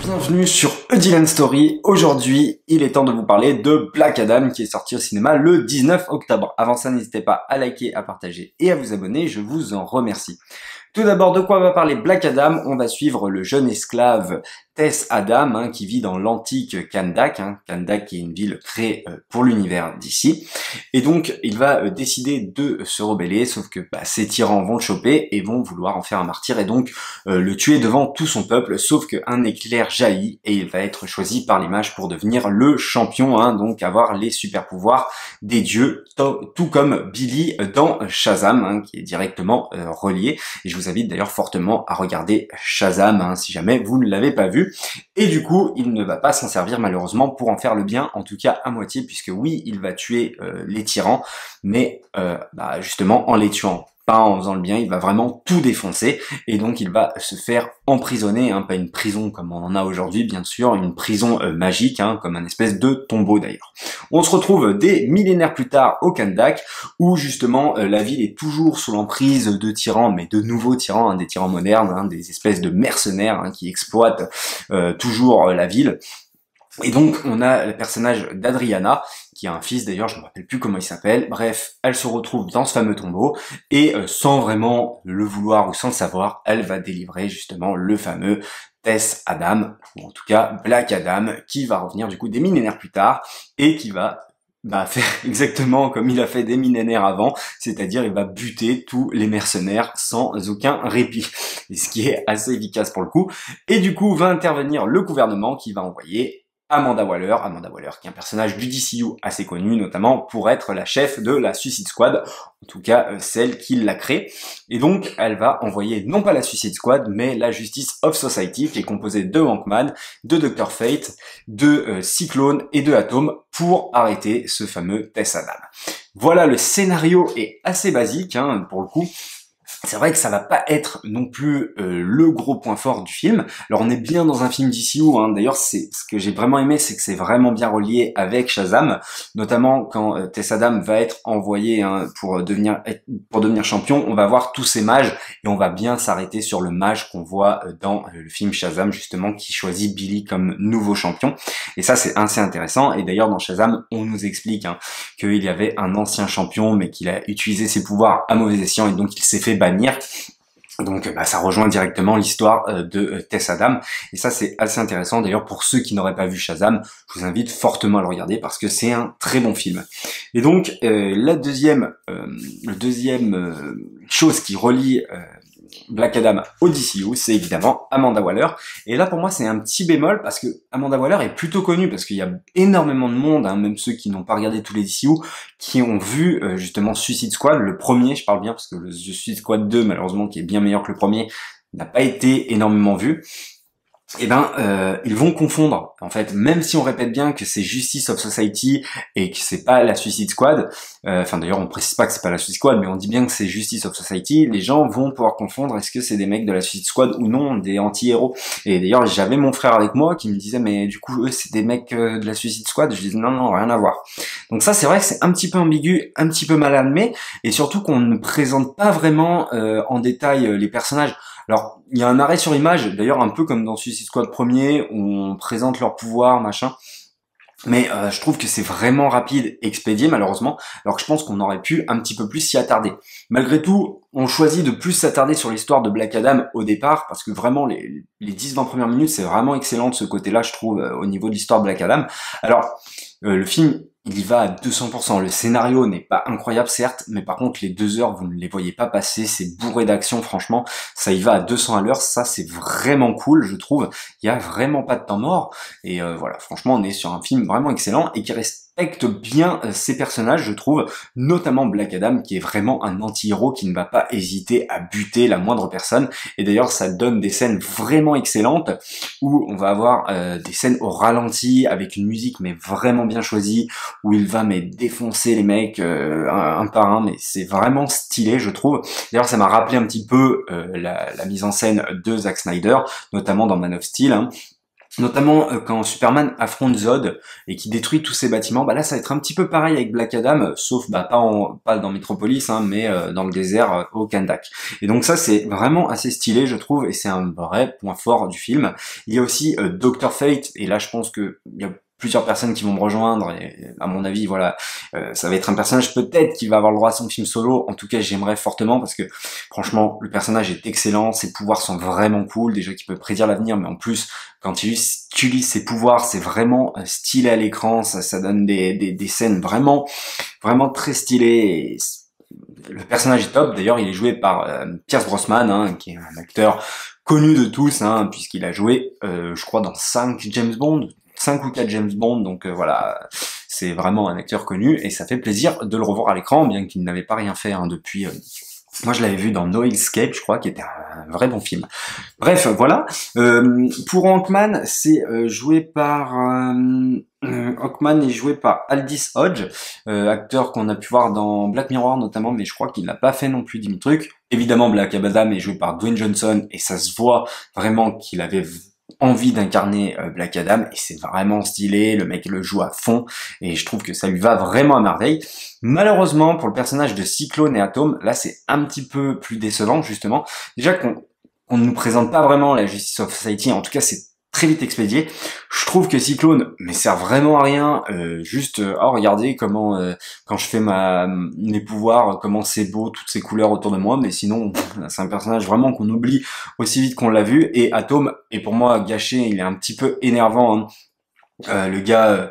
bienvenue sur A Dylan Story. Aujourd'hui, il est temps de vous parler de Black Adam qui est sorti au cinéma le 19 octobre. Avant ça, n'hésitez pas à liker, à partager et à vous abonner, je vous en remercie. Tout d'abord, de quoi va parler Black Adam? On va suivre le jeune esclave Tess Adam, qui vit dans l'antique Kahndaq, Kahndaq qui est une ville créée pour l'univers d'ici. Et donc, il va décider de se rebeller, sauf que ses tyrans vont le choper et vont vouloir en faire un martyr et donc le tuer devant tout son peuple, sauf qu'un éclair jaillit et il va être choisi par les mages pour devenir le champion, donc avoir les super pouvoirs des dieux, tout comme Billy dans Shazam, qui est directement relié. Et je vous invite d'ailleurs fortement à regarder Shazam, si jamais vous ne l'avez pas vu. Et du coup, il ne va pas s'en servir malheureusement pour en faire le bien, en tout cas à moitié, puisque oui, il va tuer les tyrans, mais justement en les tuant. Pas en faisant le bien, il va vraiment tout défoncer, et donc il va se faire emprisonner, pas une prison comme on en a aujourd'hui bien sûr, une prison magique, comme un espèce de tombeau d'ailleurs. On se retrouve des millénaires plus tard au Kahndaq, où justement la ville est toujours sous l'emprise de tyrans, mais de nouveaux tyrans, des tyrans modernes, des espèces de mercenaires qui exploitent toujours la ville. Et donc on a le personnage d'Adriana, qui a un fils d'ailleurs, je ne me rappelle plus comment il s'appelle. Bref, elle se retrouve dans ce fameux tombeau, et sans vraiment le vouloir ou sans le savoir, elle va délivrer justement le fameux Tess Adam, ou en tout cas Black Adam, qui va revenir du coup des millénaires plus tard, et qui va faire exactement comme il a fait des millénaires avant, c'est-à-dire il va buter tous les mercenaires sans aucun répit, et ce qui est assez efficace pour le coup. Et du coup va intervenir le gouvernement qui va envoyer Amanda Waller qui est un personnage du DCU assez connu, notamment pour être la chef de la Suicide Squad, en tout cas celle qui l'a créée. Et donc elle va envoyer non pas la Suicide Squad, mais la Justice of Society, qui est composée de Hawkman, de Dr. Fate, de Cyclone et de Atom, pour arrêter ce fameux Tess Adam. Voilà, le scénario est assez basique, pour le coup. C'est vrai que ça va pas être non plus le gros point fort du film. Alors on est bien dans un film DCU, d'ailleurs c'est ce que j'ai vraiment aimé, c'est que c'est vraiment bien relié avec Shazam, notamment quand Tess Adam va être envoyé pour devenir champion, on va voir tous ces mages et on va bien s'arrêter sur le mage qu'on voit dans le film Shazam justement, qui choisit Billy comme nouveau champion. Et ça c'est assez intéressant, et d'ailleurs dans Shazam on nous explique qu'il y avait un ancien champion mais qu'il a utilisé ses pouvoirs à mauvais escient et donc il s'est fait bannir. Donc ça rejoint directement l'histoire de Tess Adam, et ça c'est assez intéressant. D'ailleurs pour ceux qui n'auraient pas vu Shazam, je vous invite fortement à le regarder parce que c'est un très bon film. Et donc le deuxième chose qui relie Black Adam au DCU, c'est évidemment Amanda Waller. Et là, pour moi, c'est un petit bémol parce que Amanda Waller est plutôt connue parce qu'il y a énormément de monde, même ceux qui n'ont pas regardé tous les DCU, qui ont vu justement Suicide Squad, le premier, je parle bien parce que le Suicide Squad 2, malheureusement, qui est bien meilleur que le premier, n'a pas été énormément vu. Ils vont confondre, en fait, même si on répète bien que c'est Justice of Society et que c'est pas la Suicide Squad, d'ailleurs on précise pas que c'est pas la Suicide Squad, mais on dit bien que c'est Justice of Society, les gens vont pouvoir confondre est-ce que c'est des mecs de la Suicide Squad ou non, des anti-héros. Et d'ailleurs j'avais mon frère avec moi qui me disait mais du coup eux c'est des mecs de la Suicide Squad, je disais non, rien à voir. Donc ça c'est vrai que c'est un petit peu ambigu, un petit peu mal amené, et surtout qu'on ne présente pas vraiment en détail les personnages. Alors, il y a un arrêt sur image, d'ailleurs un peu comme dans Suicide Squad premier, où on présente leurs pouvoirs, machin. Mais je trouve que c'est vraiment rapide, expédié malheureusement, alors que je pense qu'on aurait pu un petit peu plus s'y attarder. Malgré tout, on choisit de plus s'attarder sur l'histoire de Black Adam au départ, parce que vraiment les 10-20 premières minutes, c'est vraiment excellent de ce côté-là, je trouve, au niveau de l'histoire de Black Adam. Alors, le film, il y va à 200%. Le scénario n'est pas incroyable, certes, mais par contre, les 2 heures, vous ne les voyez pas passer. C'est bourré d'action, franchement. Ça y va à 200 à l'heure. Ça, c'est vraiment cool, je trouve. Il y a vraiment pas de temps mort. Et voilà, franchement, on est sur un film vraiment excellent et qui respecte bien ses personnages, je trouve. Notamment Black Adam, qui est vraiment un anti-héros qui ne va pas hésiter à buter la moindre personne. Et d'ailleurs, ça donne des scènes vraiment excellentes où on va avoir des scènes au ralenti avec une musique mais vraiment bien choisie, où il va défoncer les mecs un par un, mais c'est vraiment stylé, je trouve. D'ailleurs, ça m'a rappelé un petit peu la mise en scène de Zack Snyder, notamment dans Man of Steel, Notamment quand Superman affronte Zod et qui détruit tous ces bâtiments, bah là ça va être un petit peu pareil avec Black Adam, sauf bah pas dans Metropolis, hein, mais dans le désert au Kandak. Et donc ça c'est vraiment assez stylé je trouve, et c'est un vrai point fort du film. Il y a aussi Dr Fate, et là je pense que il y a plusieurs personnes qui vont me rejoindre, et à mon avis voilà, ça va être un personnage peut-être qui va avoir le droit à son film solo. En tout cas j'aimerais fortement, parce que franchement le personnage est excellent, ses pouvoirs sont vraiment cool, déjà qu'il peut prédire l'avenir, mais en plus quand il utilise ses pouvoirs, c'est vraiment stylé à l'écran, ça donne des scènes vraiment très stylées. Et le personnage est top, d'ailleurs il est joué par Pierce Brosnan, hein, qui est un acteur connu de tous, hein, puisqu'il a joué, je crois, dans 5 James Bond, 5 ou 4 James Bond, donc voilà, c'est vraiment un acteur connu, et ça fait plaisir de le revoir à l'écran, bien qu'il n'avait pas rien fait hein, depuis... Moi, je l'avais vu dans No Escape, je crois, qui était un vrai bon film. Bref, voilà. Pour Ant-Man, c'est joué par... Hawkman est joué par Aldis Hodge, acteur qu'on a pu voir dans Black Mirror notamment, mais je crois qu'il n'a pas fait non plus 10 000 trucs. Évidemment, Black Adam est joué par Dwayne Johnson, et ça se voit vraiment qu'il avait envie d'incarner Black Adam, et c'est vraiment stylé, le mec le joue à fond, et je trouve que ça lui va vraiment à merveille. Malheureusement, pour le personnage de Cyclone et Atom, là c'est un petit peu plus décevant justement. Déjà qu'on ne nous présente pas vraiment la Justice of Society, en tout cas c'est très vite expédié. Je trouve que Cyclone mais sert vraiment à rien, oh regardez comment quand je fais mes pouvoirs, comment c'est beau, toutes ces couleurs autour de moi, mais sinon c'est un personnage vraiment qu'on oublie aussi vite qu'on l'a vu. Et Atom est pour moi gâché, il est un petit peu énervant, hein. Le gars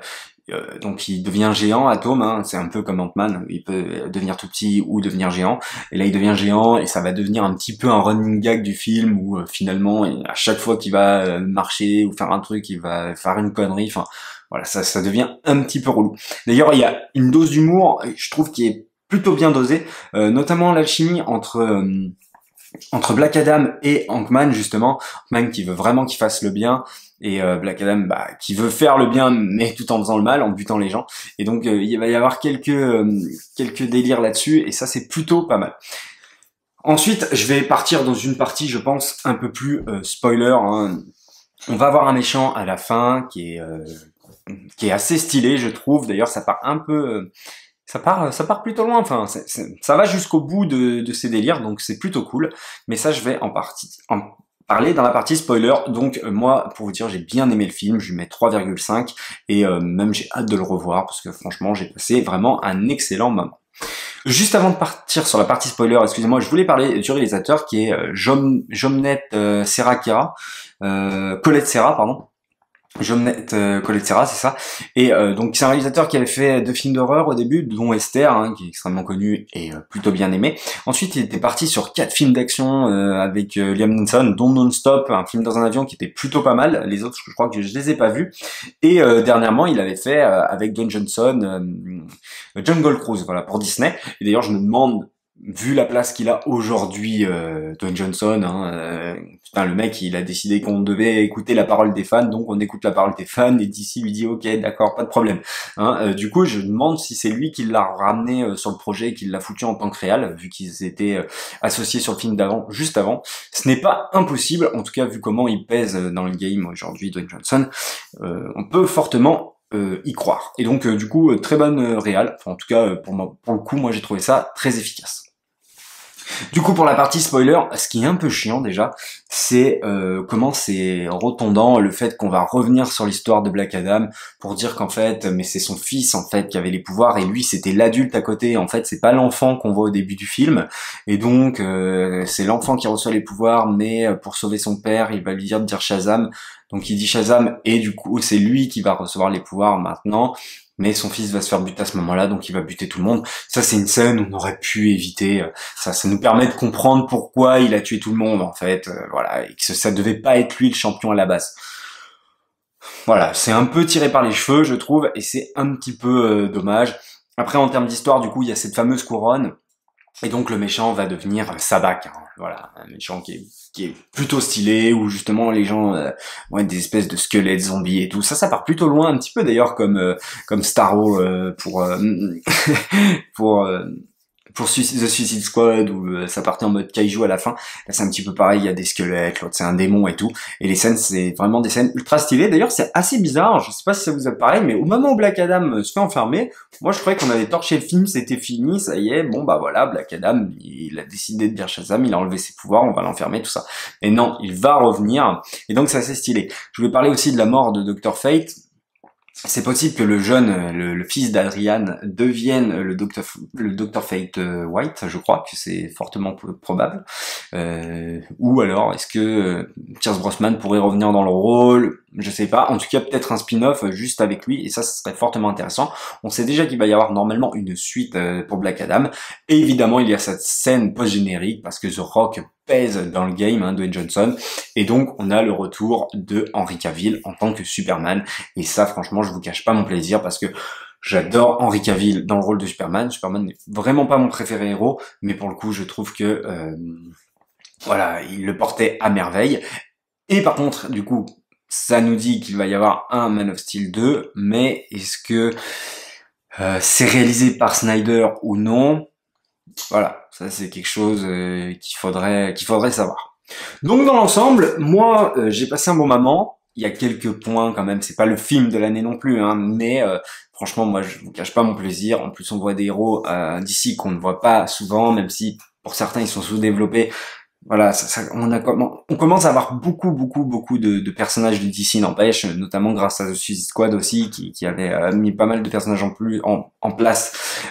donc il devient géant, Atom, hein, c'est un peu comme Ant-Man, il peut devenir tout petit ou devenir géant, et là il devient géant, et ça va devenir un petit peu un running gag du film, où finalement, à chaque fois qu'il va marcher ou faire un truc, il va faire une connerie, enfin voilà, ça devient un petit peu relou. D'ailleurs il y a une dose d'humour, je trouve, qui est plutôt bien dosée, notamment l'alchimie entre Black Adam et Ant-Man, justement. Ant-Man qui veut vraiment qu'il fasse le bien, et Black Adam bah, qui veut faire le bien mais tout en faisant le mal, en butant les gens. Et donc il va y avoir quelques délires là-dessus, et ça c'est plutôt pas mal. Ensuite je vais partir dans une partie, je pense, un peu plus spoiler, hein. On va avoir un méchant à la fin qui est assez stylé, je trouve. D'ailleurs ça part un peu... ça part plutôt loin, enfin, ça va jusqu'au bout de ces délires, donc c'est plutôt cool. Mais ça, je vais en parler dans la partie spoiler. Donc moi, pour vous dire, j'ai bien aimé le film, je lui mets 3,5, et même j'ai hâte de le revoir, parce que franchement, j'ai passé vraiment un excellent moment. Juste avant de partir sur la partie spoiler, excusez-moi, je voulais parler du réalisateur qui est Jomnet Serra, Colette Serra, pardon. Jomnet Colette Serra, c'est ça. Et donc c'est un réalisateur qui avait fait 2 films d'horreur au début, dont Esther, hein, qui est extrêmement connu et plutôt bien aimé. Ensuite il était parti sur 4 films d'action avec Liam Neeson, dont Non-Stop, un film dans un avion qui était plutôt pas mal. Les autres, je crois que je les ai pas vus. Et dernièrement il avait fait avec Dwayne Johnson Jungle Cruise, voilà, pour Disney. Et d'ailleurs je me demande, vu la place qu'il a aujourd'hui, Dwayne Johnson, hein, putain, le mec, il a décidé qu'on devait écouter la parole des fans, donc on écoute la parole des fans, et DC lui dit ok, d'accord, pas de problème. Hein, du coup, je me demande si c'est lui qui l'a ramené sur le projet, et qui l'a foutu en tant que réal, vu qu'ils étaient associés sur le film d'avant, juste avant. Ce n'est pas impossible, en tout cas, vu comment il pèse dans le game aujourd'hui, Dwayne Johnson, on peut fortement y croire. Et donc, du coup, très bonne réal. Enfin, en tout cas, pour le coup, moi, j'ai trouvé ça très efficace. Du coup, pour la partie spoiler, ce qui est un peu chiant déjà, c'est comment c'est redondant le fait qu'on va revenir sur l'histoire de Black Adam pour dire qu'en fait, mais c'est son fils en fait qui avait les pouvoirs, et lui c'était l'adulte à côté. En fait, c'est pas l'enfant qu'on voit au début du film, et donc c'est l'enfant qui reçoit les pouvoirs, mais pour sauver son père, il va lui dire de dire Shazam. Donc il dit Shazam, et du coup c'est lui qui va recevoir les pouvoirs maintenant. Mais son fils va se faire buter à ce moment-là, donc il va buter tout le monde. Ça, c'est une scène où on aurait pu éviter. Ça nous permet de comprendre pourquoi il a tué tout le monde, en fait. Voilà, et que ça devait pas être lui le champion à la base. Voilà, c'est un peu tiré par les cheveux, je trouve, et c'est un petit peu dommage. Après, en termes d'histoire, du coup, il y a cette fameuse couronne, et donc le méchant va devenir Sabak. Hein. Voilà, un méchant qui est plutôt stylé, où justement les gens vont être des espèces de squelettes zombies et tout. Ça part plutôt loin, un petit peu d'ailleurs comme Starro pour pour The Suicide Squad où ça partait en mode kaiju à la fin, là c'est un petit peu pareil, il y a des squelettes, l'autre c'est un démon et tout, et les scènes c'est vraiment des scènes ultra stylées. D'ailleurs c'est assez bizarre, je sais pas si ça vous a pareil, mais au moment où Black Adam se fait enfermer, moi je croyais qu'on avait torché le film, c'était fini, ça y est, bon bah voilà, Black Adam il a décidé de dire Shazam, il a enlevé ses pouvoirs, on va l'enfermer, tout ça. Et non, il va revenir, et donc c'est assez stylé. Je voulais parler aussi de la mort de Dr. Fate. C'est possible que le jeune, le fils d'Adrian, devienne le Dr. Fate White, je crois que c'est fortement probable. Ou alors, est-ce que Pierce Brosnan pourrait revenir dans le rôle? Je sais pas. En tout cas, peut-être un spin-off juste avec lui, et ça serait fortement intéressant. On sait déjà qu'il va y avoir normalement une suite pour Black Adam. Et évidemment, il y a cette scène post-générique, parce que The Rock pèse dans le game, Dwayne Johnson, et donc on a le retour de Henry Cavill en tant que Superman, et ça franchement je vous cache pas mon plaisir, parce que j'adore Henry Cavill dans le rôle de Superman. Superman n'est vraiment pas mon préféré héros, mais pour le coup je trouve que voilà, il le portait à merveille. Et par contre du coup ça nous dit qu'il va y avoir un Man of Steel 2, mais est-ce que c'est réalisé par Snyder ou non? Voilà, ça c'est quelque chose qu'il faudrait savoir. Donc dans l'ensemble, moi j'ai passé un bon moment. Il y a quelques points quand même, c'est pas le film de l'année non plus, mais franchement moi je vous cache pas mon plaisir. En plus on voit des héros d'ici qu'on ne voit pas souvent, même si pour certains ils sont sous-développés. Voilà, on commence à avoir beaucoup de personnages de DC, n'empêche, notamment grâce à The Suicide Squad aussi, qui avait mis pas mal de personnages en place.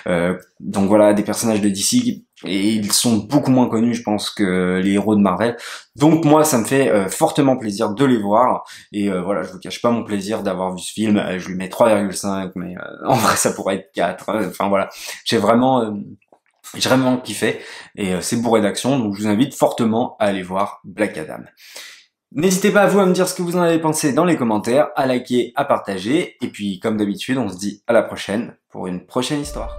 Donc voilà, des personnages de DC, et ils sont beaucoup moins connus, je pense, que les héros de Marvel. Donc moi, ça me fait fortement plaisir de les voir. Et voilà, je vous cache pas mon plaisir d'avoir vu ce film. Je lui mets 3,5, mais en vrai, ça pourrait être 4. Enfin voilà, j'ai vraiment kiffé, et c'est bourré d'action, donc je vous invite fortement à aller voir Black Adam. N'hésitez pas à vous à me dire ce que vous en avez pensé dans les commentaires, à liker, à partager, et puis comme d'habitude, on se dit à la prochaine pour une prochaine histoire.